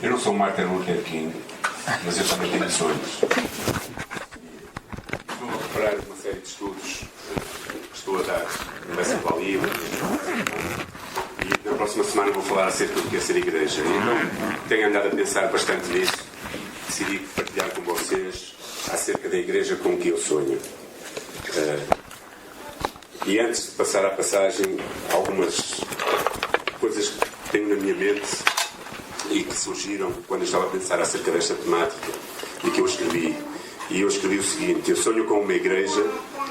Eu não sou Martin Luther King, mas eu também tenho sonhos. Estou a preparar uma série de estudos que estou a dar no Festival Livre. E na próxima semana vou falar acerca do que é ser igreja. Então tenho andado a pensar bastante nisso. Decidi partilhar com vocês acerca da igreja com que eu sonho. E antes de passar à passagem, algumas coisas que tenho na minha mente e que surgiram quando eu estava a pensar acerca desta temática e que eu escrevi. E eu escrevi o seguinte: eu sonho com uma igreja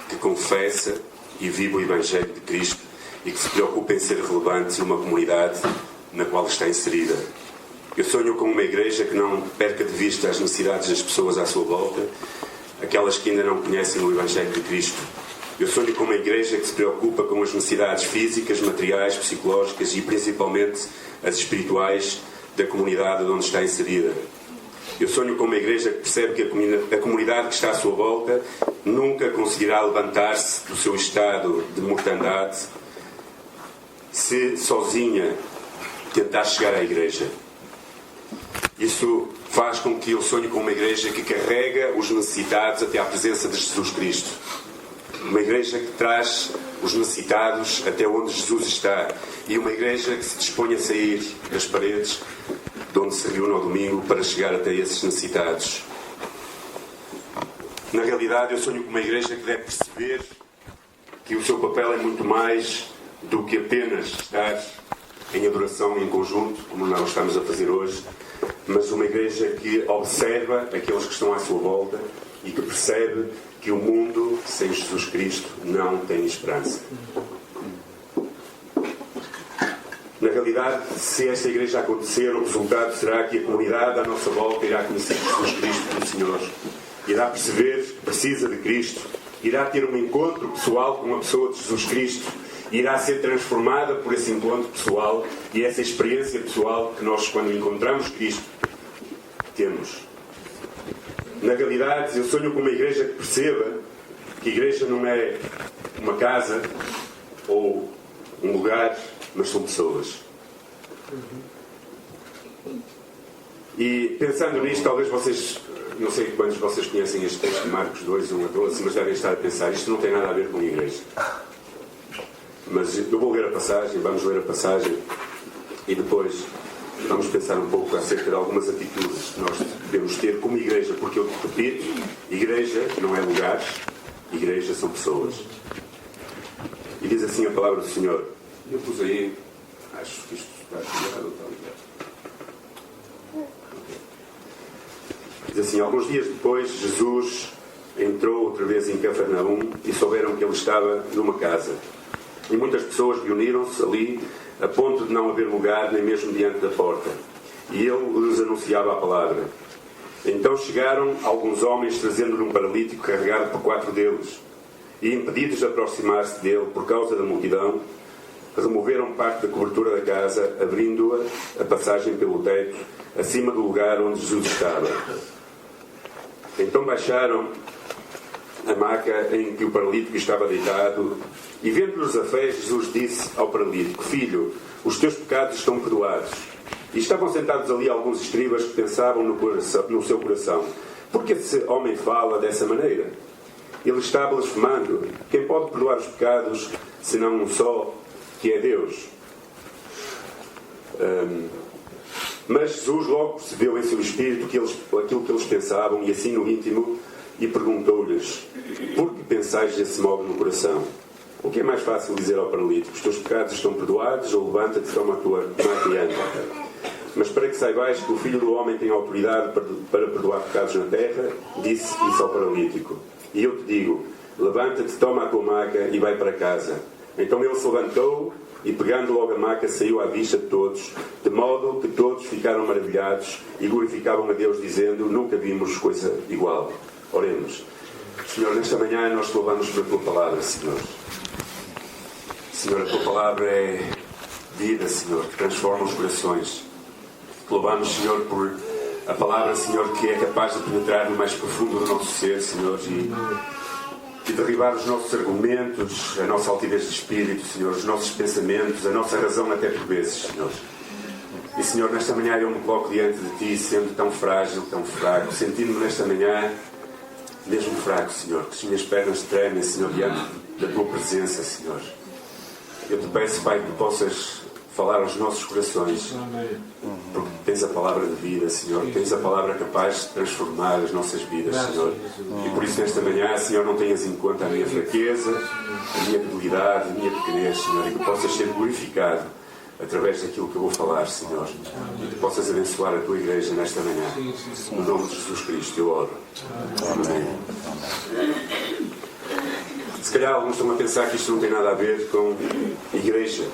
que confessa e vive o Evangelho de Cristo e que se preocupa em ser relevante numa comunidade na qual está inserida. Eu sonho com uma igreja que não perca de vista as necessidades das pessoas à sua volta, aquelas que ainda não conhecem o Evangelho de Cristo. Eu sonho com uma igreja que se preocupa com as necessidades físicas, materiais, psicológicas e principalmente as espirituais da comunidade onde está inserida. Eu sonho com uma igreja que percebe que a comunidade que está à sua volta nunca conseguirá levantar-se do seu estado de mortandade se sozinha tentar chegar à igreja. Isso faz com que eu sonhe com uma igreja que carrega os necessitados até à presença de Jesus Cristo. Uma igreja que traz os necessitados até onde Jesus está. E uma igreja que se dispõe a sair das paredes de onde se reúne ao domingo para chegar até esses necessitados. Na realidade, eu sonho com uma igreja que deve perceber que o seu papel é muito mais do que apenas estar em adoração em conjunto, como nós estamos a fazer hoje, mas uma igreja que observa aqueles que estão à sua volta e que percebe que o mundo sem Jesus Cristo não tem esperança. Na realidade, se esta igreja acontecer, o resultado será que a comunidade à nossa volta irá conhecer Jesus Cristo como Senhor, irá perceber que precisa de Cristo, irá ter um encontro pessoal com a pessoa de Jesus Cristo, irá ser transformada por esse encontro pessoal e essa experiência pessoal que nós, quando encontramos Cristo, temos. Na realidade, eu sonho com uma igreja que perceba que a igreja não é uma casa ou um lugar, mas são pessoas. E pensando nisto, talvez vocês, não sei quantos de vocês conhecem este texto de Marcos 2, 1 a 12, mas devem estar a pensar, isto não tem nada a ver com a igreja. Mas eu vou ler a passagem, vamos ler a passagem e depois vamos pensar um pouco acerca de algumas atitudes que nós devemos ter como igreja, porque eu repito, igreja não é lugar, igreja são pessoas. E diz assim a palavra do Senhor. Eu pus aí, acho que isto está ligado ou está ligado. Diz assim: alguns dias depois, Jesus entrou outra vez em Cafarnaum e souberam que ele estava numa casa. E muitas pessoas reuniram-se ali a ponto de não haver lugar nem mesmo diante da porta. E ele lhes anunciava a palavra. Então chegaram alguns homens trazendo-lhe um paralítico carregado por 4 deles. E impedidos de aproximar-se dele por causa da multidão, removeram parte da cobertura da casa, abrindo-a a passagem pelo teto, acima do lugar onde Jesus estava. Então baixaram a maca em que o paralítico estava deitado, e vendo-lhes a fé, Jesus disse ao paralítico: filho, os teus pecados estão perdoados. E estavam sentados ali alguns escribas que pensavam no seu coração: por que esse homem fala dessa maneira? Ele está blasfemando. Quem pode perdoar os pecados, senão um só, que é Deus? Mas Jesus logo percebeu em seu espírito aquilo que eles pensavam, e assim no íntimo, e perguntou-lhes: por que pensais desse modo no coração? O que é mais fácil dizer ao paralítico: os teus pecados estão perdoados, ou levanta-te e toma a tua maca e anda? Mas para que saibais que o Filho do Homem tem autoridade para perdoar pecados na terra, disse isso ao paralítico: e eu te digo, levanta-te, toma a tua maca e vai para casa. Então ele se levantou e, pegando logo a maca, saiu à vista de todos, de modo que todos ficaram maravilhados e glorificavam a Deus, dizendo: nunca vimos coisa igual. Oremos. Senhor, nesta manhã nós te louvamos pela tua palavra, Senhor. Senhor, a tua palavra é vida, Senhor, que transforma os corações. Te louvamos, Senhor, por a palavra, Senhor, que é capaz de penetrar no mais profundo do nosso ser, Senhor, e derribar os nossos argumentos, a nossa altivez de espírito, Senhor, os nossos pensamentos, a nossa razão até por vezes, Senhor. E, Senhor, nesta manhã eu me coloco diante de Ti, sendo tão frágil, tão fraco, sentindo-me nesta manhã mesmo fraco, Senhor, que as minhas pernas tremem, Senhor, diante da Tua presença, Senhor. Eu te peço, Pai, que possas falar aos nossos corações, porque tens a palavra de vida, Senhor, tens a palavra capaz de transformar as nossas vidas, Senhor. E por isso nesta manhã, Senhor, não tenhas em conta a minha fraqueza, a minha debilidade, a minha pequenez, Senhor, e que possas ser glorificado através daquilo que eu vou falar, Senhor, e que possas abençoar a Tua igreja nesta manhã. No nome de Jesus Cristo eu oro. Amém. Se calhar alguns estão a pensar que isto não tem nada a ver com igreja.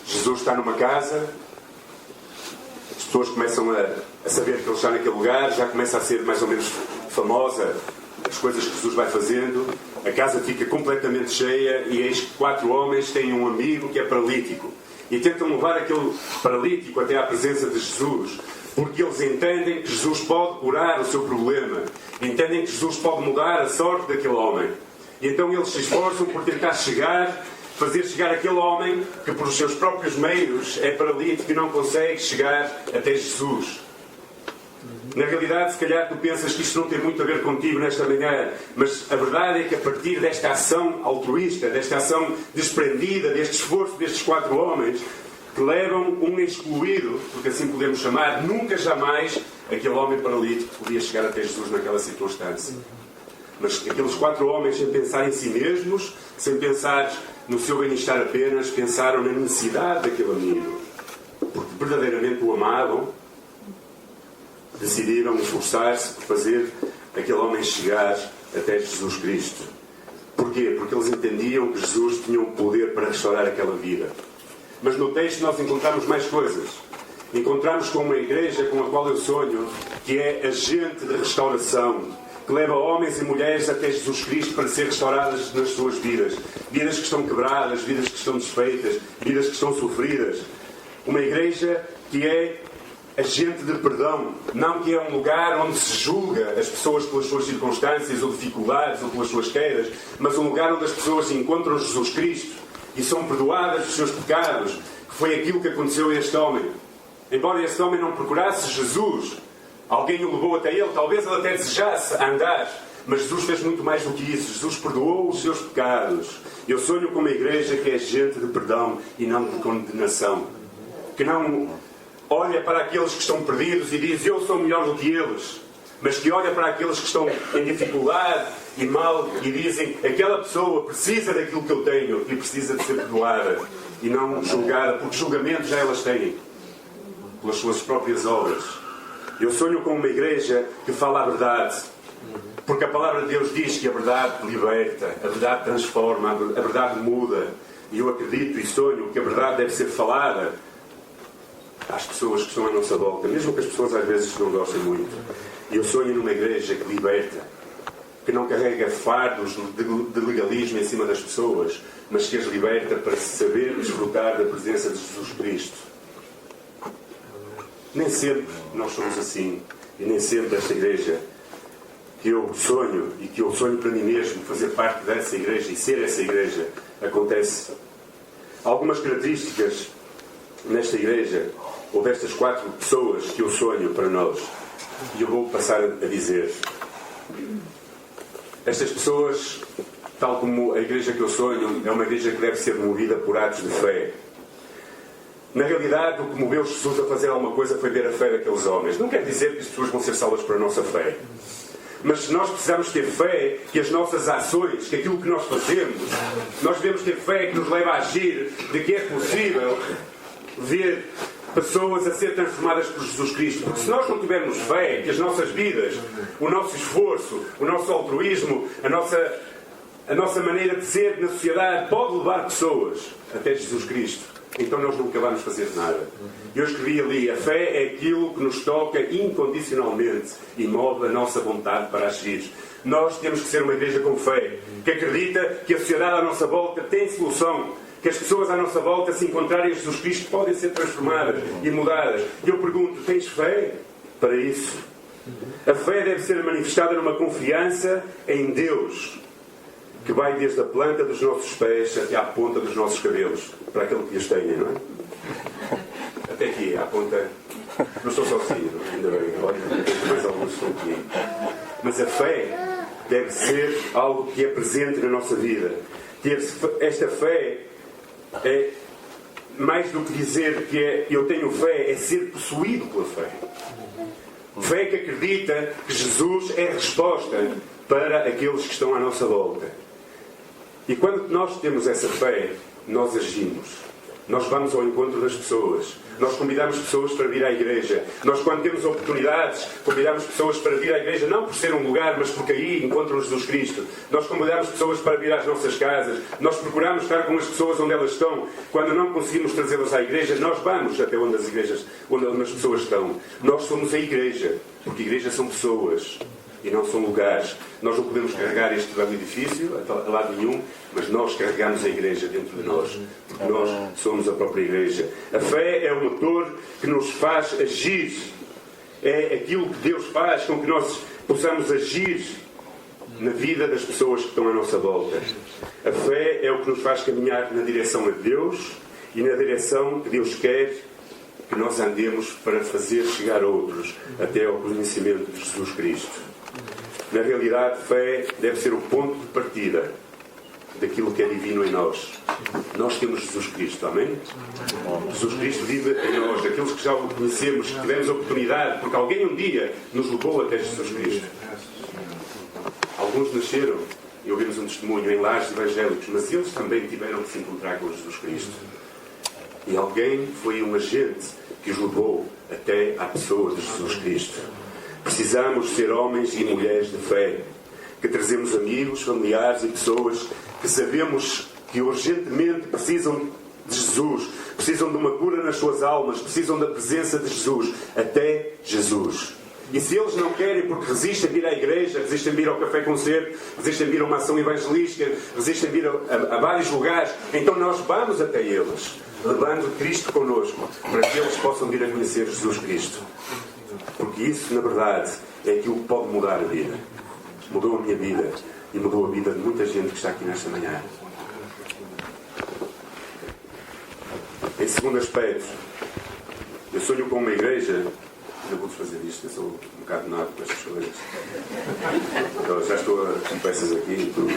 Jesus está numa casa, as pessoas começam a saber que Ele está naquele lugar, já começa a ser mais ou menos famosa as coisas que Jesus vai fazendo, a casa fica completamente cheia e eis que 4 homens têm um amigo que é paralítico e tentam levar aquele paralítico até à presença de Jesus, porque eles entendem que Jesus pode curar o seu problema, entendem que Jesus pode mudar a sorte daquele homem. E então eles se esforçam por tentar fazer chegar aquele homem que por os seus próprios meios é paralítico e não consegue chegar até Jesus. Na realidade, se calhar tu pensas que isto não tem muito a ver contigo nesta manhã, mas a verdade é que a partir desta ação altruísta, desta ação desprendida, deste esforço destes 4 homens, que levam um excluído, porque assim podemos chamar, nunca jamais aquele homem paralítico podia chegar até Jesus naquela circunstância. Mas aqueles 4 homens, sem pensar em si mesmos, sem pensar no seu bem-estar apenas, pensaram na necessidade daquele amigo. Porque verdadeiramente o amavam, decidiram esforçar-se por fazer aquele homem chegar até Jesus Cristo. Porquê? Porque eles entendiam que Jesus tinha um poder para restaurar aquela vida. Mas no texto nós encontramos mais coisas. Encontramos com uma igreja com a qual eu sonho, que é agente de restauração, que leva homens e mulheres até Jesus Cristo para ser restauradas nas suas vidas. Vidas que estão quebradas, vidas que estão desfeitas, vidas que estão sofridas. Uma igreja que é agente de perdão, não que é um lugar onde se julga as pessoas pelas suas circunstâncias ou dificuldades ou pelas suas quedas, mas um lugar onde as pessoas encontram Jesus Cristo e são perdoadas dos seus pecados, que foi aquilo que aconteceu a este homem. Embora este homem não procurasse Jesus, alguém o levou até ele, talvez ele até desejasse andar, mas Jesus fez muito mais do que isso. Jesus perdoou os seus pecados. Eu sonho com uma igreja que é agente de perdão e não de condenação, que não olha para aqueles que estão perdidos e diz eu sou melhor do que eles, mas que olha para aqueles que estão em dificuldade e mal e dizem aquela pessoa precisa daquilo que eu tenho e precisa de ser perdoada e não julgada, porque julgamento já elas têm pelas suas próprias obras. Eu sonho com uma igreja que fala a verdade, porque a palavra de Deus diz que a verdade liberta, a verdade transforma, a verdade muda, e eu acredito e sonho que a verdade deve ser falada às pessoas que estão à nossa volta, mesmo que as pessoas às vezes não gostem muito. E eu sonho numa igreja que liberta, que não carrega fardos de legalismo em cima das pessoas, mas que as liberta para saber desfrutar da presença de Jesus Cristo. Nem sempre nós somos assim, e nem sempre esta igreja que eu sonho, e que eu sonho para mim mesmo fazer parte dessa igreja e ser essa igreja, acontece. Algumas características nesta igreja, ou destas 4 pessoas que eu sonho para nós, e eu vou passar a dizer. Estas pessoas, tal como a igreja que eu sonho, é uma igreja que deve ser movida por atos de fé. Na realidade, o que moveu Jesus a fazer alguma coisa foi ver a fé daqueles homens. Não quer dizer que as pessoas vão ser salvas para a nossa fé. Mas nós precisamos ter fé que as nossas ações, que aquilo que nós fazemos, nós devemos ter fé que nos leva a agir, de que é possível ver pessoas a ser transformadas por Jesus Cristo. Porque se nós não tivermos fé que as nossas vidas, o nosso esforço, o nosso altruísmo, a nossa maneira de ser na sociedade pode levar pessoas até Jesus Cristo, então nós nunca vamos fazer nada. Eu escrevi ali, a fé é aquilo que nos toca incondicionalmente e move a nossa vontade para agir. Nós temos que ser uma igreja com fé, que acredita que a sociedade à nossa volta tem solução, que as pessoas à nossa volta, se encontrarem Jesus Cristo, podem ser transformadas e mudadas. E eu pergunto, tens fé para isso? A fé deve ser manifestada numa confiança em Deus, que vai desde a planta dos nossos pés até à ponta dos nossos cabelos, para aquele que os tenha, não é? conta. Não estou sozinho, ainda bem. Olha, mais alguns estão comigo. Mas a fé deve ser algo que é presente na nossa vida. Esta fé é mais do que dizer que eu tenho fé, é ser possuído pela fé. Fé que acredita que Jesus é a resposta para aqueles que estão à nossa volta. E quando nós temos essa fé, nós agimos. Nós vamos ao encontro das pessoas. Nós convidamos pessoas para vir à igreja. Nós, quando temos oportunidades, convidamos pessoas para vir à igreja, não por ser um lugar, mas porque aí encontram Jesus Cristo. Nós convidamos pessoas para vir às nossas casas. Nós procuramos estar com as pessoas onde elas estão. Quando não conseguimos trazê-las à igreja, nós vamos até onde as pessoas estão. Nós somos a igreja, porque a igreja são pessoas e não são lugares. Nós não podemos carregar este grande edifício a lado nenhum, mas nós carregamos a igreja dentro de nós, porque nós somos a própria igreja. A fé é o motor que nos faz agir. É aquilo que Deus faz com que nós possamos agir na vida das pessoas que estão à nossa volta. A fé é o que nos faz caminhar na direção de Deus e na direção que Deus quer que nós andemos para fazer chegar outros até ao conhecimento de Jesus Cristo. Na realidade, fé deve ser o ponto de partida daquilo que é divino em nós. Nós temos Jesus Cristo, amém? Jesus Cristo vive em nós, aqueles que já o conhecemos, que tivemos a oportunidade, porque alguém um dia nos levou até Jesus Cristo. Alguns nasceram, e ouvimos um testemunho, em lares evangélicos, mas eles também tiveram que se encontrar com Jesus Cristo. E alguém foi um agente que os levou até à pessoa de Jesus Cristo. Precisamos ser homens e mulheres de fé, que trazemos amigos, familiares e pessoas que sabemos que urgentemente precisam de Jesus, precisam de uma cura nas suas almas, precisam da presença de Jesus, até Jesus. E se eles não querem porque resistem a vir à igreja, resistem a vir ao café concerto, resistem a vir a uma ação evangelística, resistem a vir a vários lugares, então nós vamos até eles, levando Cristo connosco, para que eles possam vir a conhecer Jesus Cristo. Porque isso, na verdade, é aquilo que pode mudar a vida. Mudou a minha vida e mudou a vida de muita gente que está aqui nesta manhã. Em segundo aspecto, eu sonho com uma igreja. Eu vou fazer isto, eu sou um bocado nado com estas coisas. Eu já estou com peças aqui e tudo.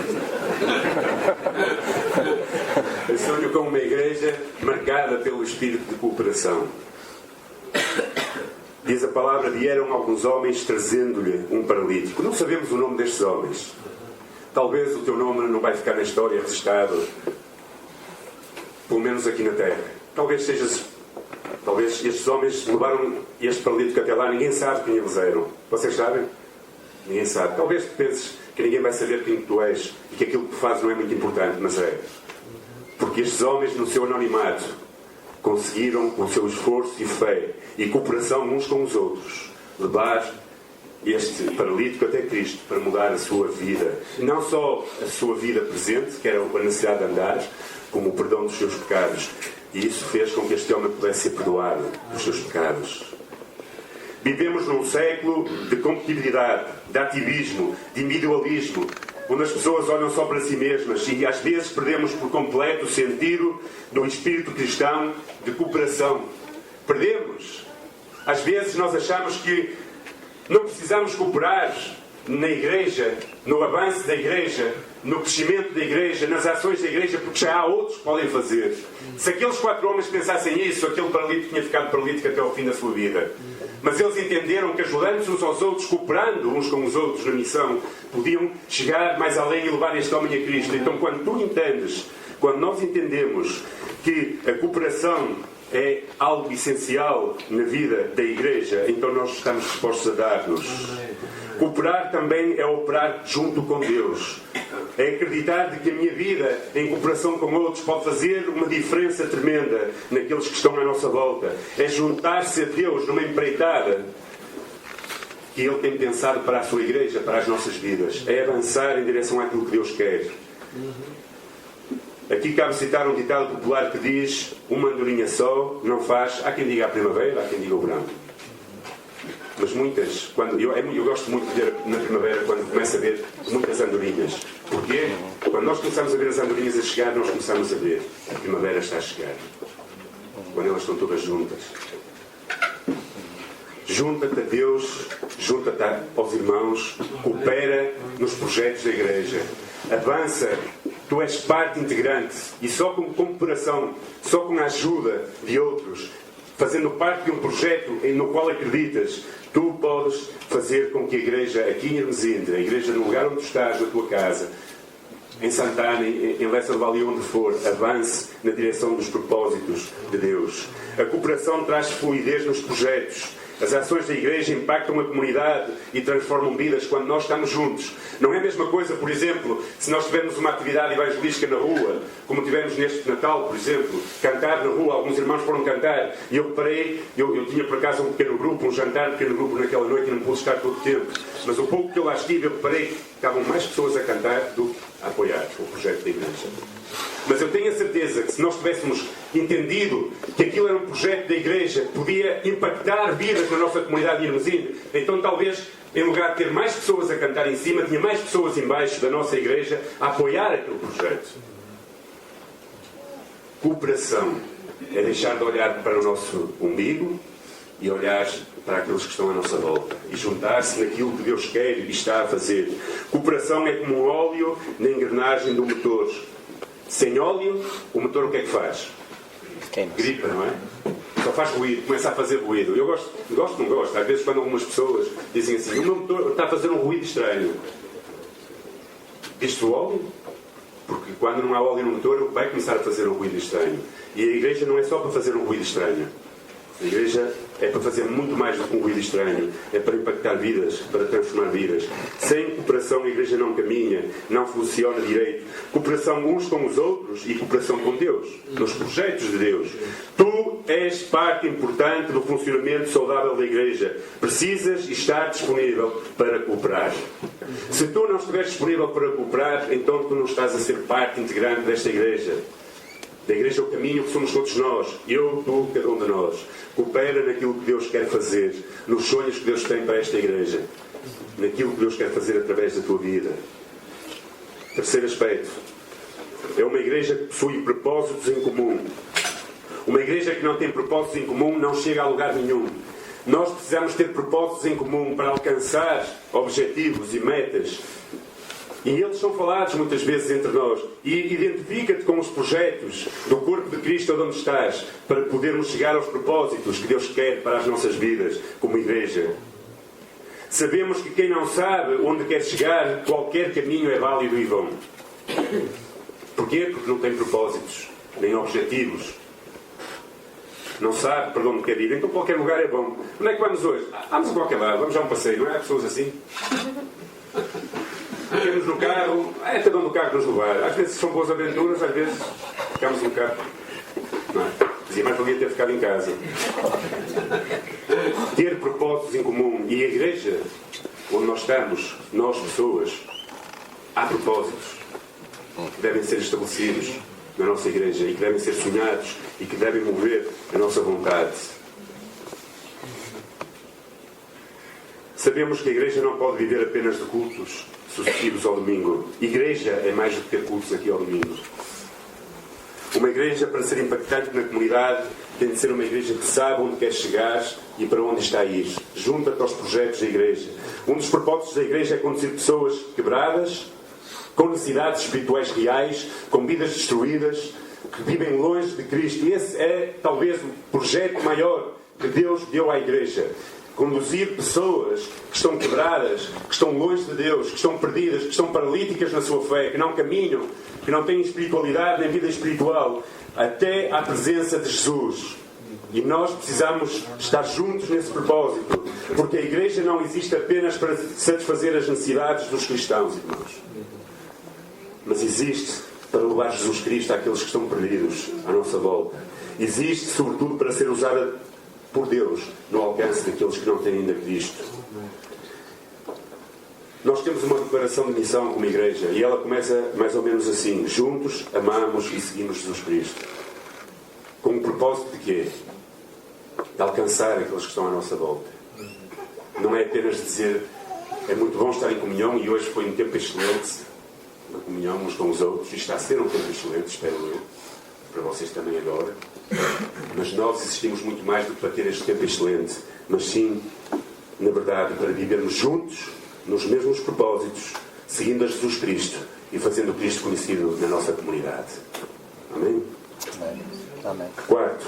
Eu sonho com uma igreja marcada pelo espírito de cooperação. Diz a palavra: vieram alguns homens trazendo-lhe um paralítico. Não sabemos o nome destes homens. Talvez o teu nome não vai ficar na história registado, pelo menos aqui na terra. Talvez estes homens levaram este paralítico até lá. Ninguém sabe quem eles eram. Vocês sabem? Ninguém sabe. Talvez penses que ninguém vai saber quem tu és e que aquilo que tu fazes não é muito importante, mas é. Porque estes homens, no seu anonimato, conseguiram, com o seu esforço e fé e cooperação uns com os outros, levar este paralítico até Cristo para mudar a sua vida. Não só a sua vida presente, que era a necessidade de andar, como o perdão dos seus pecados. E isso fez com que este homem pudesse ser perdoado dos seus pecados. Vivemos num século de competitividade, de ativismo, de individualismo, onde as pessoas olham só para si mesmas e às vezes perdemos por completo o sentido do espírito cristão de cooperação. Perdemos. Às vezes nós achamos que não precisamos cooperar na igreja, no avanço da igreja, no crescimento da igreja, nas ações da igreja, porque já há outros que podem fazer. Se aqueles 4 homens pensassem isso, aquele paralítico tinha ficado paralítico até ao fim da sua vida. Mas eles entenderam que, ajudando-se uns aos outros, cooperando uns com os outros na missão, podiam chegar mais além e levar este homem a Cristo. Então, quando tu entendes, quando nós entendemos que a cooperação é algo essencial na vida da igreja, então nós estamos dispostos a dar-nos. Cooperar também é operar junto com Deus. É acreditar de que a minha vida, em cooperação com outros, pode fazer uma diferença tremenda naqueles que estão à nossa volta. É juntar-se a Deus numa empreitada que Ele tem pensado para a sua igreja, para as nossas vidas. É avançar em direção àquilo que Deus quer. Aqui cabe citar um ditado popular que diz: uma andorinha só não faz. Há quem diga a primavera, há quem diga o verão. Mas muitas, eu gosto muito de ver na primavera, quando começa a ver muitas andorinhas. Porquê? Quando nós começamos a ver as andorinhas a chegar, nós começamos a ver a primavera está a chegar. Quando elas estão todas juntas. junta-te a Deus, junta-te aos irmãos, coopera nos projetos da igreja, avança, tu és parte integrante e só com cooperação, só com a ajuda de outros, fazendo parte de um projeto no qual acreditas, tu podes fazer com que a igreja aqui em Hermesinde, a igreja no lugar onde tu estás, na tua casa, em Santana, em Lessa do Vale, onde for, avance na direção dos propósitos de Deus. A cooperação traz fluidez nos projetos. As ações da igreja impactam a comunidade e transformam vidas quando nós estamos juntos. Não é a mesma coisa, por exemplo, se nós tivermos uma atividade evangelística na rua, como tivemos neste Natal, por exemplo, cantar na rua, alguns irmãos foram cantar, e eu reparei, eu tinha por acaso um pequeno grupo, um jantar, um pequeno grupo naquela noite e não pude estar todo o tempo, mas o pouco que eu lá estive, eu reparei que estavam mais pessoas a cantar do que a apoiar o projeto da igreja. Mas eu tenho a certeza que se nós tivéssemos entendido que aquilo era um projeto da igreja que podia impactar vidas na nossa comunidade de Hermesinde, então talvez, em lugar de ter mais pessoas a cantar em cima, tinha mais pessoas em baixo da nossa igreja a apoiar aquele projeto. Cooperação é deixar de olhar para o nosso umbigo e olhar para aqueles que estão à nossa volta e juntar-se naquilo que Deus quer e está a fazer. Cooperação é como um óleo na engrenagem do motor. Sem óleo, o motor o que é que faz? Gripa, não é? Só faz ruído, começa a fazer ruído. Eu gosto, não gosto. Às vezes quando algumas pessoas dizem assim, o meu motor está a fazer um ruído estranho. Diz-te o óleo? Porque quando não há óleo no motor, vai começar a fazer um ruído estranho. E a igreja não é só para fazer um ruído estranho. A igreja é para fazer muito mais do que um ruído estranho. É para impactar vidas, para transformar vidas. Sem cooperação a igreja não caminha, não funciona direito. Cooperação uns com os outros e cooperação com Deus, nos projetos de Deus. Tu és parte importante do funcionamento saudável da igreja. Precisas estar disponível para cooperar. Se tu não estiveres disponível para cooperar, então tu não estás a ser parte integrante desta igreja. Da igreja é o caminho que somos todos nós. Eu, tu, cada um de nós. Coopera naquilo que Deus quer fazer, nos sonhos que Deus tem para esta igreja, naquilo que Deus quer fazer através da tua vida. Terceiro aspecto. É uma igreja que possui propósitos em comum. Uma igreja que não tem propósitos em comum não chega a lugar nenhum. Nós precisamos ter propósitos em comum para alcançar objetivos e metas. E eles são falados muitas vezes entre nós. E identifica-te com os projetos do corpo de Cristo onde estás, para podermos chegar aos propósitos que Deus quer para as nossas vidas como igreja. Sabemos que quem não sabe onde quer chegar, qualquer caminho é válido e bom. Porquê? Porque não tem propósitos, nem objetivos. Não sabe para onde quer ir, então qualquer lugar é bom. Onde é que vamos hoje? Vamos a qualquer lado, vamos a um passeio, não é? Há pessoas assim. Ficamos no carro, é cada um do carro nos levar. Às vezes são boas aventuras, às vezes ficamos no carro. Não é? Dizia, mais valia ter ficado em casa. Ter propósitos em comum. E a igreja, onde nós estamos, nós pessoas, há propósitos que devem ser estabelecidos na nossa igreja e que devem ser sonhados e que devem mover a nossa vontade. Sabemos que a igreja não pode viver apenas de cultos sucessivos ao domingo. Igreja é mais do que ter cultos aqui ao domingo. Uma igreja, para ser impactante na comunidade, tem de ser uma igreja que sabe onde quer chegar e para onde está a ir. Junta-te aos projetos da igreja. Um dos propósitos da igreja é conduzir pessoas quebradas, com necessidades espirituais reais, com vidas destruídas, que vivem longe de Cristo. E esse é, talvez, o projeto maior que Deus deu à igreja. Conduzir pessoas que estão quebradas, que estão longe de Deus, que estão perdidas, que estão paralíticas na sua fé, que não caminham, que não têm espiritualidade nem vida espiritual, até à presença de Jesus. E nós precisamos estar juntos nesse propósito, porque a igreja não existe apenas para satisfazer as necessidades dos cristãos, irmãos, mas existe para levar Jesus Cristo àqueles que estão perdidos à nossa volta. Existe, sobretudo, para ser usada por Deus no alcance daqueles que não têm ainda Cristo. Nós temos uma declaração de missão como igreja e ela começa mais ou menos assim: juntos amamos e seguimos Jesus Cristo. Com o propósito de quê? De alcançar aqueles que estão à nossa volta. Não é apenas dizer é muito bom estar em comunhão e hoje foi um tempo excelente na comunhão uns com os outros, e está a ser um tempo excelente, espero eu, para vocês também agora. Mas nós existimos muito mais do que para ter este tempo excelente, mas sim, na verdade, para vivermos juntos, nos mesmos propósitos, seguindo a Jesus Cristo e fazendo Cristo conhecido na nossa comunidade. Amém? Amém. Quarto,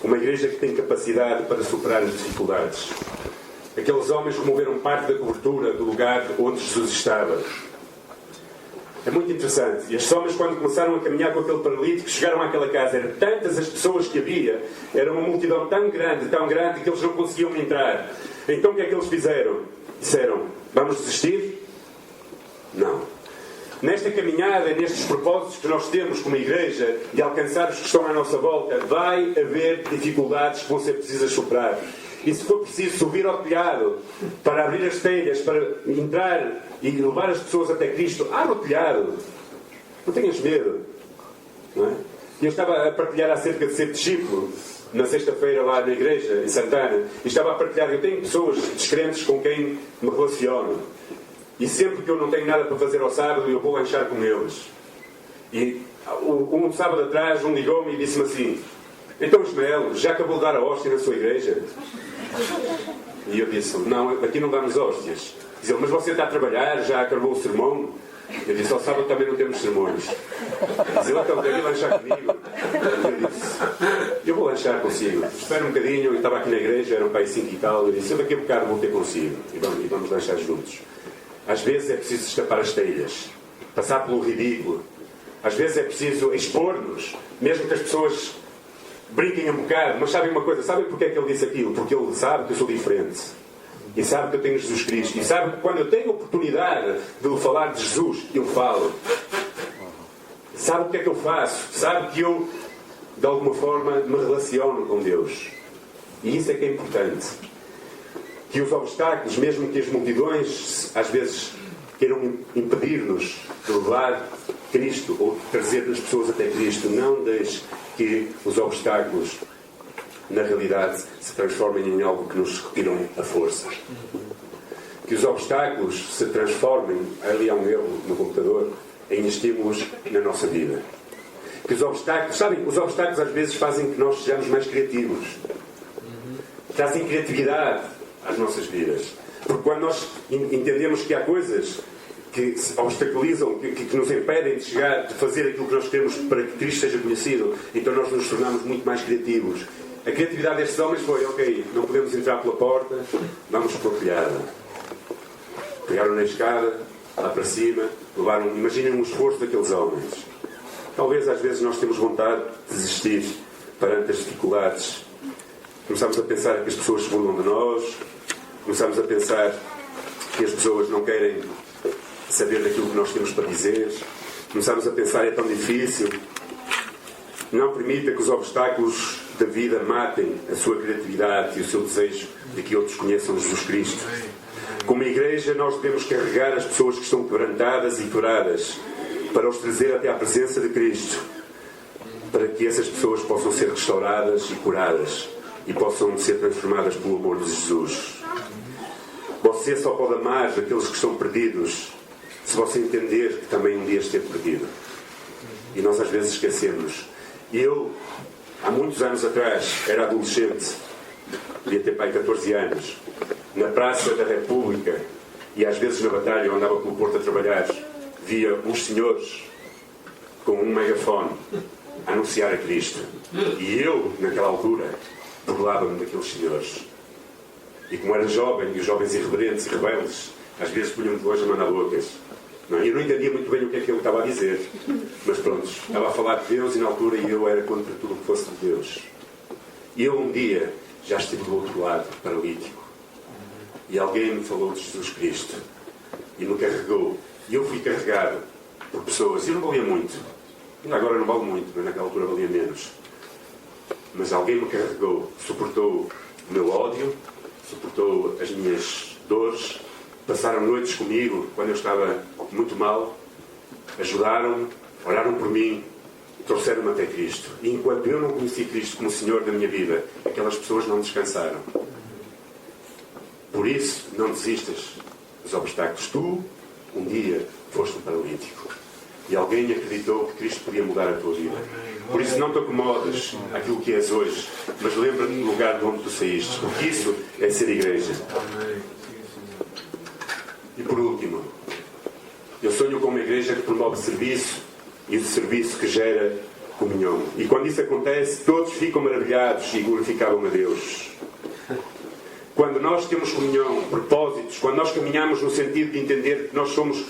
uma igreja que tem capacidade para superar as dificuldades. Aqueles homens removeram parte da cobertura do lugar onde Jesus estava. É muito interessante. E estes homens, quando começaram a caminhar com aquele paralítico, chegaram àquela casa. Eram tantas as pessoas que havia. Era uma multidão tão grande, que eles não conseguiam entrar. Então o que é que eles fizeram? Disseram, vamos desistir? Não. Nesta caminhada, nestes propósitos que nós temos como igreja, de alcançar os que estão à nossa volta, vai haver dificuldades que vão ser precisas superar. E se for preciso subir ao telhado para abrir as telhas, para entrar e levar as pessoas até Cristo, abre o telhado. Não tenhas medo. Não é? Eu estava a partilhar acerca de ser discípulo na sexta-feira lá na igreja, em Santana, e estava a partilhar. Eu tenho pessoas descrentes com quem me relaciono. E sempre que eu não tenho nada para fazer ao sábado, eu vou lanchar com eles. E um sábado atrás, um ligou-me e disse-me assim: então, Ismael, já acabou de dar a hóstia na sua igreja? E eu disse: não, aqui não damos hóstias. Diz ele: mas você está a trabalhar, já acabou o sermão? Eu disse: ao sábado também não temos sermões. Diz ele: então, quer ir lanchar comigo? Eu disse: eu vou lanchar consigo. Espera um bocadinho, eu estava aqui na igreja, eram para aí 5 e tal. Eu disse: eu daqui a bocado vou ter consigo. E vamos lanchar juntos. Às vezes é preciso destapar as telhas, passar pelo ridículo. Às vezes é preciso expor-nos, mesmo que as pessoas brinquem um bocado. Mas sabem uma coisa? Sabem porque é que ele disse aquilo? Porque ele sabe que eu sou diferente. E sabe que eu tenho Jesus Cristo. E sabe que quando eu tenho a oportunidade de lhe falar de Jesus, eu falo. Sabe o que é que eu faço? Sabe que eu, de alguma forma, me relaciono com Deus. E isso é que é importante. Que os obstáculos, mesmo que as multidões às vezes queiram impedir-nos de levar Cristo ou de trazer as pessoas até Cristo, não deixe que os obstáculos na realidade se transformem em algo que nos retiram a força. Que os obstáculos se transformem, ali há um erro no computador, em estímulos na nossa vida. Que os obstáculos, sabem, os obstáculos às vezes fazem que nós sejamos mais criativos. Trazem criatividade às nossas vidas. Porque quando nós entendemos que há coisas que obstaculizam, que nos impedem de chegar, de fazer aquilo que nós queremos para que Cristo seja conhecido, então nós nos tornamos muito mais criativos. A criatividade destes homens foi: ok, não podemos entrar pela porta, vamos pela telhada. Pegaram na escada, lá para cima, levaram, imaginem o esforço daqueles homens. Talvez às vezes nós temos vontade de desistir perante as dificuldades. Começamos a pensar que as pessoas se burlam de nós, começamos a pensar que as pessoas não querem saber daquilo que nós temos para dizer, começamos a pensar: é tão difícil. Não permita que os obstáculos da vida matem a sua criatividade e o seu desejo de que outros conheçam Jesus Cristo. Como igreja, nós devemos carregar as pessoas que estão quebrantadas e curadas para os trazer até à presença de Cristo, para que essas pessoas possam ser restauradas e curadas e possam ser transformadas pelo amor de Jesus. Você só pode amar aqueles que estão perdidos se você entender que também um dia esteve perdido. E nós às vezes esquecemos. Eu, há muitos anos atrás, era adolescente, devia ter pai 14 anos, na Praça da República, e às vezes na batalha, eu andava pelo Porto a trabalhar, via uns senhores com um megafone a anunciar a Cristo. E eu, naquela altura, burlava-me daqueles senhores. E como era jovem, e os jovens irreverentes e rebeldes, às vezes punham-me de longe a mandar bocas. Eu não entendia muito bem o que é que ele estava a dizer. Mas pronto, estava a falar de Deus e na altura eu era contra tudo o que fosse de Deus. E eu um dia já estive do outro lado, paralítico. E alguém me falou de Jesus Cristo. E me carregou. E eu fui carregado por pessoas. E eu não valia muito. Ainda agora não vale muito, mas naquela altura valia menos. Mas alguém me carregou, suportou o meu ódio, suportou as minhas dores, passaram noites comigo quando eu estava muito mal, ajudaram-me, oraram por mim, trouxeram-me até Cristo. E enquanto eu não conheci Cristo como Senhor da minha vida, aquelas pessoas não descansaram. Por isso, não desistas dos obstáculos. Tu, um dia, foste um paralítico. E alguém acreditou que Cristo podia mudar a tua vida. Por isso não te acomodas àquilo que és hoje, mas lembra-te do lugar de onde tu saíste, porque isso é ser igreja. E por último, eu sonho com uma igreja que promove serviço e o serviço que gera comunhão. E quando isso acontece, todos ficam maravilhados e glorificavam a Deus. Quando nós temos comunhão, propósitos, quando nós caminhamos no sentido de entender que nós somos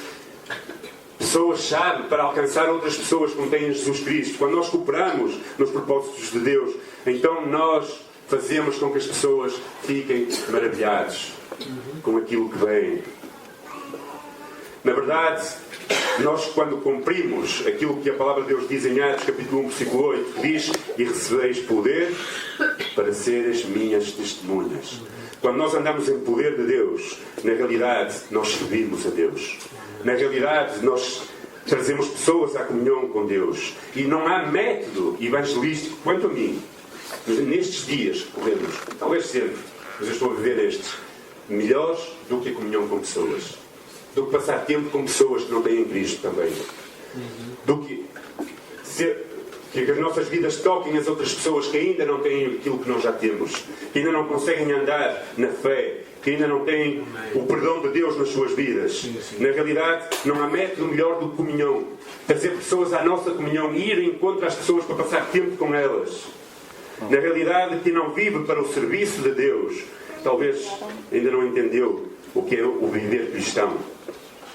pessoas-chave para alcançar outras pessoas como tem Jesus Cristo, quando nós cooperamos nos propósitos de Deus, então nós fazemos com que as pessoas fiquem maravilhadas com aquilo que vem. Na verdade, nós quando cumprimos aquilo que a palavra de Deus diz em Atos capítulo 1, versículo 8, diz: e recebereis poder para seres minhas testemunhas. Quando nós andamos em poder de Deus, na realidade nós servimos a Deus. Na realidade nós trazemos pessoas à comunhão com Deus. E não há método evangelístico, quanto a mim, nestes dias que corremos, talvez sempre, mas eu estou a viver estes, melhores do que a comunhão com pessoas. Do que passar tempo com pessoas que não têm Cristo também. Do que as nossas vidas toquem as outras pessoas que ainda não têm aquilo que nós já temos, que ainda não conseguem andar na fé, que ainda não têm o perdão de Deus nas suas vidas. Na realidade, não há método melhor do que comunhão. Trazer pessoas à nossa comunhão e ir em encontro às pessoas para passar tempo com elas. Na realidade, quem não vive para o serviço de Deus, talvez ainda não entendeu o que é o viver cristão.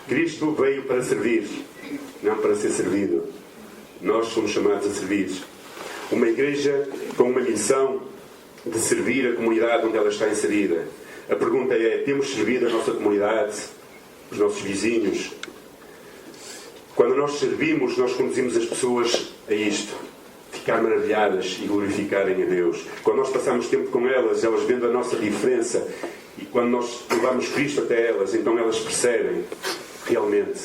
Cristo veio para servir, não para ser servido. Nós somos chamados a servir. Uma igreja com uma missão de servir a comunidade onde ela está inserida. A pergunta é: temos servido a nossa comunidade, os nossos vizinhos? Quando nós servimos, nós conduzimos as pessoas a isto: ficar maravilhadas e glorificarem a Deus. Quando nós passamos tempo com elas, elas vendo a nossa diferença, e quando nós levamos Cristo até elas, então elas percebem realmente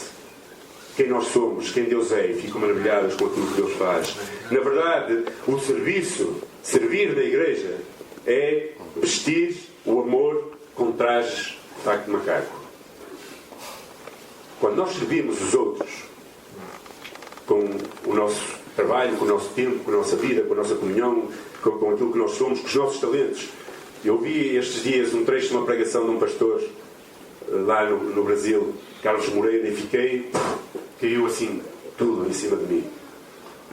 quem nós somos, quem Deus é, e ficam maravilhadas com aquilo que Deus faz. Na verdade, o servir na igreja, é vestir o amor com trajes de facto de macaco. Quando nós servimos os outros com o nosso trabalho, com o nosso tempo, com a nossa vida, com a nossa comunhão, com aquilo que nós somos, com os nossos talentos. Eu vi estes dias um trecho de uma pregação de um pastor lá no Brasil, Carlos Moreira, e caiu assim tudo em cima de mim.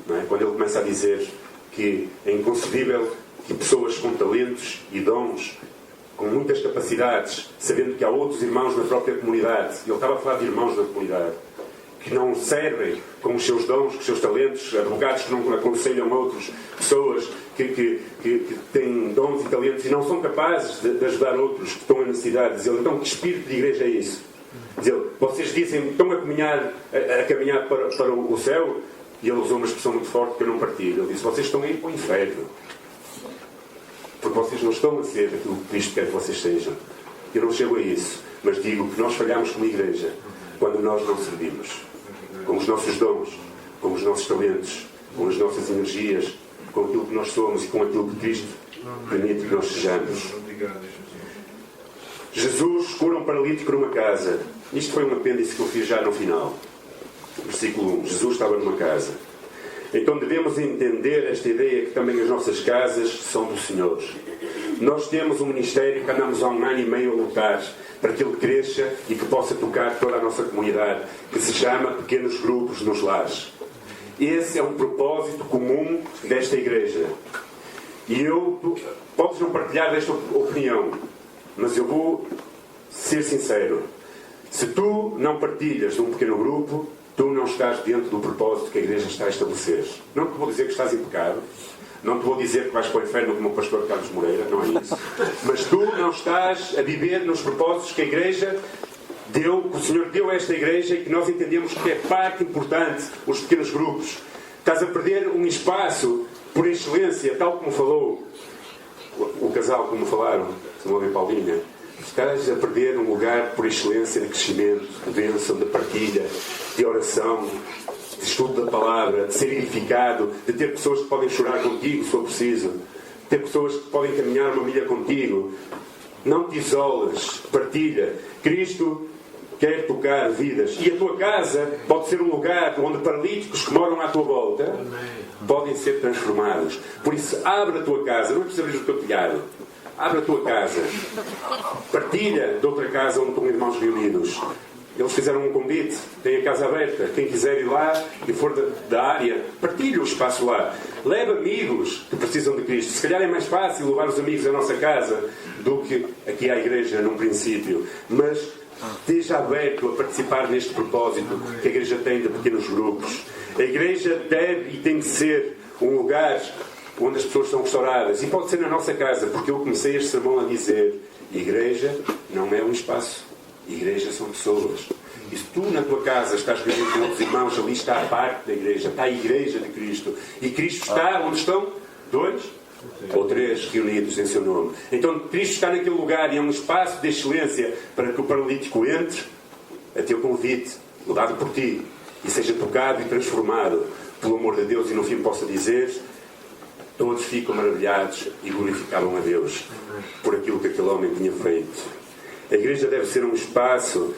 Não é? Quando ele começa a dizer que é inconcebível que pessoas com talentos e dons, com muitas capacidades, sabendo que há outros irmãos na própria comunidade, ele estava a falar de irmãos da comunidade, que não servem com os seus dons, com os seus talentos, advogados que não aconselham outros, pessoas que têm dons e talentos e não são capazes de ajudar outros que estão em necessidade. Diz ele: então que espírito de igreja é isso? Diz ele: vocês dizem, estão a caminhar para o céu? E ele usou uma expressão muito forte que eu não partilho. Ele disse: vocês estão a ir para o inferno, porque vocês não estão a ser aquilo que Cristo quer que vocês sejam. Eu não chego a isso, mas digo que nós falhamos como igreja quando nós não servimos com os nossos dons, com os nossos talentos, com as nossas energias, com aquilo que nós somos e com aquilo que Cristo permite que nós sejamos. Jesus cura um paralítico numa casa. Isto foi um apêndice que eu fiz já no final. Versículo 1. Jesus estava numa casa. Então devemos entender esta ideia que também as nossas casas são do Senhor. Nós temos um ministério que andamos há 1 ano e meio a lutar para que ele cresça e que possa tocar toda a nossa comunidade, que se chama Pequenos Grupos nos Lares. Esse é um propósito comum desta igreja. E podes não partilhar desta opinião, mas eu vou ser sincero. Se tu não partilhas de um pequeno grupo, tu não estás dentro do propósito que a igreja está a estabelecer. Não te vou dizer que estás em pecado, não te vou dizer que vais para o inferno como o pastor Carlos Moreira, não é isso. Mas tu não estás a viver nos propósitos que a igreja deu, que o Senhor deu a esta igreja e que nós entendemos que é parte importante, os pequenos grupos. Estás a perder um espaço por excelência, tal como falou o casal, como falaram, Samuel e Paulinha. Estás a perder um lugar por excelência de crescimento, de bênção, de partilha, de oração, de estudo da palavra, de ser edificado, de ter pessoas que podem chorar contigo se for preciso, de ter pessoas que podem caminhar uma milha contigo. Não te isoles, partilha. Cristo quer tocar vidas. E a tua casa pode ser um lugar onde paralíticos que moram à tua volta podem ser transformados. Por isso, abre a tua casa. Não é preciso abrir o teu telhado. Abre a tua casa. Partilha de outra casa onde estão irmãos reunidos. Eles fizeram um convite, têm a casa aberta. Quem quiser ir lá e for da área, partilhe o espaço lá. Leva amigos que precisam de Cristo. Se calhar é mais fácil levar os amigos à nossa casa do que aqui à igreja num princípio. Mas esteja aberto a participar neste propósito que a igreja tem de pequenos grupos. A igreja deve e tem que ser um lugar onde as pessoas são restauradas. E pode ser na nossa casa, porque eu comecei este sermão a dizer: igreja não é um espaço. Igreja são pessoas. E se tu na tua casa estás reunido com outros irmãos, ali está a parte da igreja, está a igreja de Cristo. E Cristo está onde estão 2 ou 3 reunidos em seu nome. Então Cristo está naquele lugar e é um espaço de excelência para que o paralítico entre a teu convite, levado por ti, e seja tocado e transformado pelo amor de Deus, e no fim possa dizer: todos ficam maravilhados e glorificavam a Deus por aquilo que aquele homem tinha feito. A igreja deve ser um espaço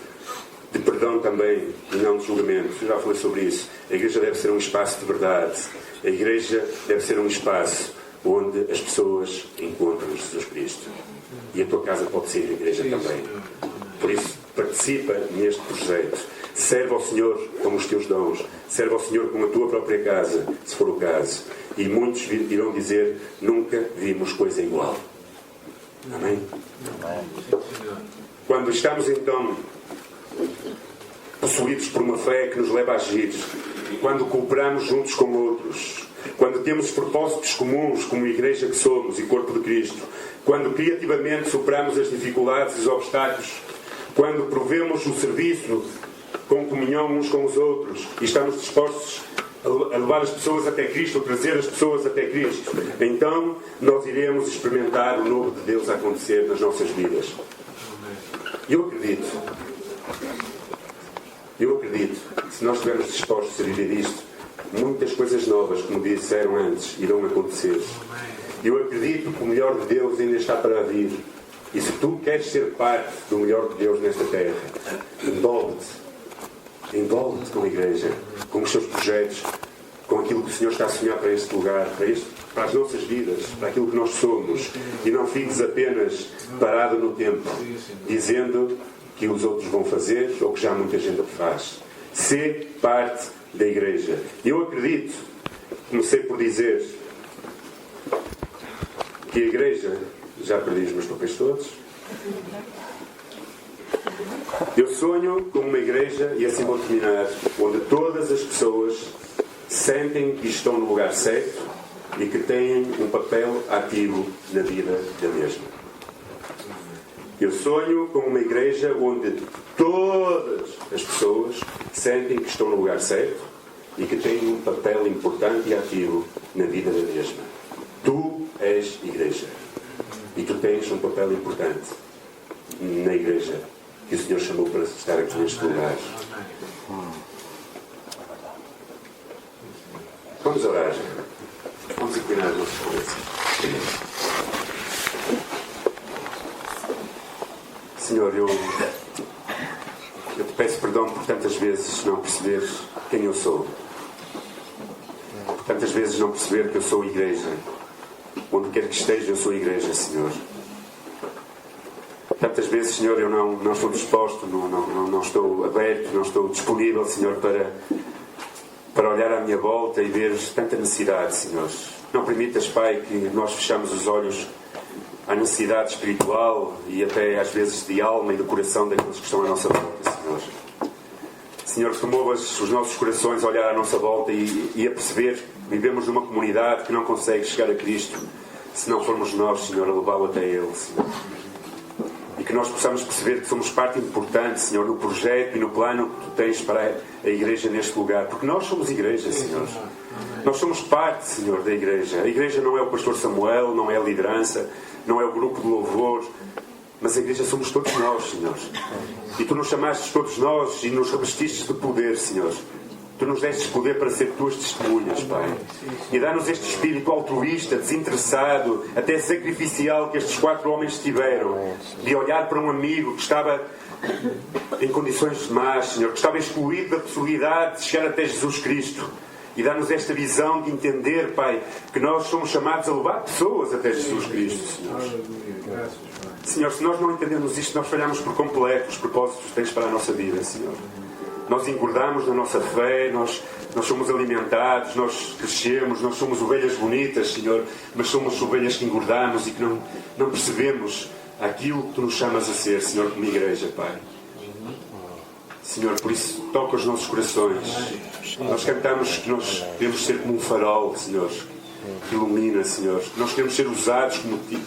de perdão também, e não de julgamento. Eu já falei sobre isso. A igreja deve ser um espaço de verdade. A igreja deve ser um espaço onde as pessoas encontram Jesus Cristo. E a tua casa pode ser a igreja também. Por isso, participa neste projeto. Serve ao Senhor com os teus dons. Serve ao Senhor com a tua própria casa, se for o caso. E muitos irão dizer: nunca vimos coisa igual. Amém? Quando estamos então possuídos por uma fé que nos leva a agir, quando cooperamos juntos com outros, quando temos propósitos comuns como igreja que somos e corpo de Cristo, quando criativamente superamos as dificuldades e os obstáculos, quando provemos o serviço com comunhão uns com os outros e estamos dispostos a levar as pessoas até Cristo, a trazer as pessoas até Cristo, então nós iremos experimentar o novo de Deus a acontecer nas nossas vidas. Eu acredito que se nós estivermos dispostos a viver isto, muitas coisas novas, como disseram antes, irão acontecer. Eu acredito que o melhor de Deus ainda está para vir. E se tu queres ser parte do melhor de Deus nesta terra, envolve-te com a igreja, com os seus projetos, com aquilo que o Senhor está a sonhar para este lugar, para as nossas vidas, para aquilo que nós somos. E não fiques apenas parado no tempo, dizendo que os outros vão fazer ou que já muita gente faz. Sê parte da igreja. Eu acredito, comecei por dizer que a igreja, já perdi os meus papéis todos. Eu sonho com uma igreja, e assim vou terminar, onde todas as pessoas sentem que estão no lugar certo e que têm um papel ativo na vida da mesma. Eu sonho com uma igreja onde todas as pessoas sentem que estão no lugar certo e que têm um papel importante e ativo na vida da mesma. Tu és igreja. E tu tens um papel importante na igreja que o Senhor chamou para estar aqui neste lugar. Vamos orar. Vamos inclinar as nossas cabeças. Senhor, eu te peço perdão por tantas vezes não perceber quem eu sou. Por tantas vezes não perceber que eu sou igreja. Onde quer que esteja, eu sou igreja, Senhor. Tantas vezes, Senhor, eu não estou disposto, não estou aberto, não estou disponível, Senhor, para olhar à minha volta e ver tanta necessidade, Senhor. Não permitas, Pai, que nós fechamos os olhos à necessidade espiritual e até às vezes de alma e do coração daqueles que estão à nossa volta, Senhor. Senhor, que tu movas os nossos corações a olhar à nossa volta e a perceber que vivemos numa comunidade que não consegue chegar a Cristo se não formos nós, Senhor, a levá-lo até Ele, Senhor. E que nós possamos perceber que somos parte importante, Senhor, no projeto e no plano que tu tens para a igreja neste lugar. Porque nós somos igreja, Senhor. Nós somos parte, Senhor, da igreja. A igreja não é o pastor Samuel, não é a liderança, não é o grupo de louvor, mas a igreja somos todos nós, Senhor. E tu nos chamaste todos nós e nos revestiste de poder, Senhor, Tu nos destes poder para ser tuas testemunhas, Pai. E dá-nos este espírito altruísta, desinteressado, até sacrificial que estes 4 homens tiveram. De olhar para um amigo que estava em condições más, Senhor, que estava excluído da possibilidade de chegar até Jesus Cristo. E dá-nos esta visão de entender, Pai, que nós somos chamados a levar pessoas até Jesus Cristo, Senhor. Senhor, se nós não entendemos isto, nós falhamos por completo os propósitos que tens para a nossa vida, Senhor. Nós engordamos na nossa fé, nós somos alimentados, nós crescemos, nós somos ovelhas bonitas, Senhor, mas somos ovelhas que engordamos e que não percebemos aquilo que Tu nos chamas a ser, Senhor, como igreja, Pai. Senhor, por isso, toca os nossos corações. Nós cantamos que nós queremos ser como um farol, Senhor, que ilumina, Senhor. Que nós queremos ser usados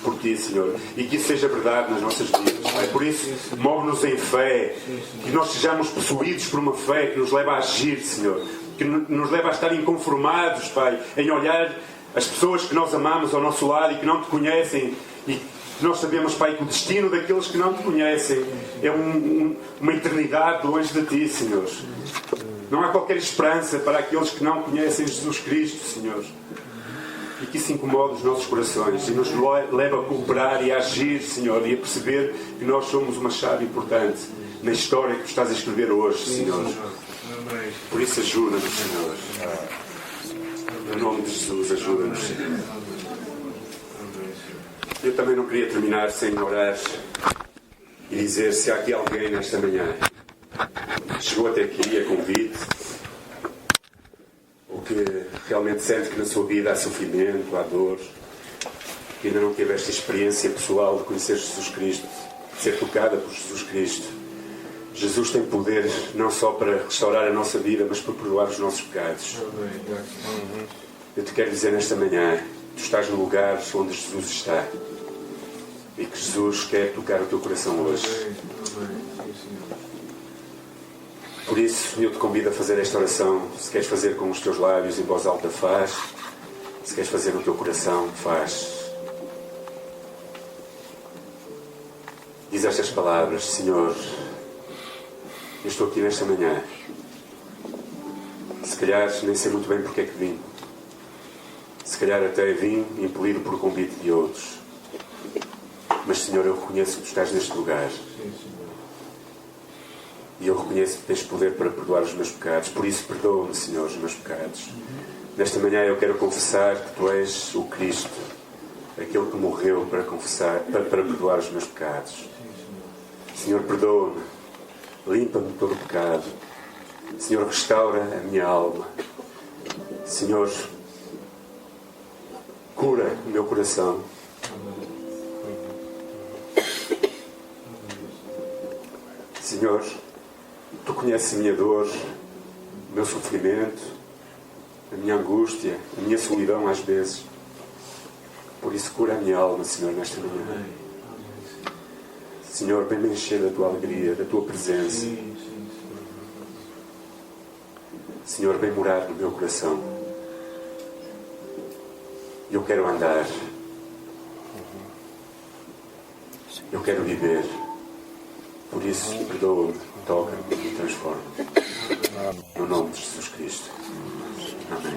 por Ti, Senhor. E que isso seja verdade nas nossas vidas, Pai. Por isso, move-nos em fé. Que nós sejamos possuídos por uma fé que nos leva a agir, Senhor. Que nos leva a estar inconformados, Pai, em olhar as pessoas que nós amamos ao nosso lado e que não Te conhecem. E nós sabemos, Pai, que o destino daqueles que não Te conhecem é uma eternidade longe de Ti, Senhor. Não há qualquer esperança para aqueles que não conhecem Jesus Cristo, Senhor. E que isso incomode os nossos corações e nos leva a cooperar e a agir, Senhor, e a perceber que nós somos uma chave importante na história que Tu estás a escrever hoje, Senhor. Por isso ajuda-nos, Senhor. Em nome de Jesus, ajuda-nos, Senhor. Eu também não queria terminar sem orar e dizer se há aqui alguém nesta manhã que chegou até aqui a convite, ou que realmente sente que na sua vida há sofrimento, há dor, que ainda não teve esta experiência pessoal de conhecer Jesus Cristo, de ser tocada por Jesus Cristo. Jesus tem poder não só para restaurar a nossa vida, mas para perdoar os nossos pecados. Eu te quero dizer nesta manhã, tu estás no lugar onde Jesus está. E que Jesus quer tocar o teu coração hoje. Por isso, eu te convido a fazer esta oração. Se queres fazer com os teus lábios em voz alta, faz. Se queres fazer no teu coração, faz. Diz estas palavras: Senhor, eu estou aqui nesta manhã. Se calhar nem sei muito bem porque é que vim. Se calhar até vim impelido por convite de outros. Mas, Senhor, eu reconheço que Tu estás neste lugar. E eu reconheço que Tens poder para perdoar os meus pecados. Por isso, perdoa-me, Senhor, os meus pecados. Nesta manhã eu quero confessar que Tu és o Cristo, aquele que morreu para perdoar os meus pecados. Senhor, perdoa-me. Limpa-me de todo o pecado. Senhor, restaura a minha alma. Senhor, cura o meu coração. Senhor, Tu conheces a minha dor, o meu sofrimento, a minha angústia, a minha solidão às vezes. Por isso cura a minha alma, Senhor, nesta manhã. Senhor, vem-me encher da Tua alegria, da Tua presença. Senhor, vem morar no meu coração. Eu quero andar. Eu quero viver. Por isso, perdoa-me, toca-me e transforma-me. No nome de Jesus Cristo. Amém.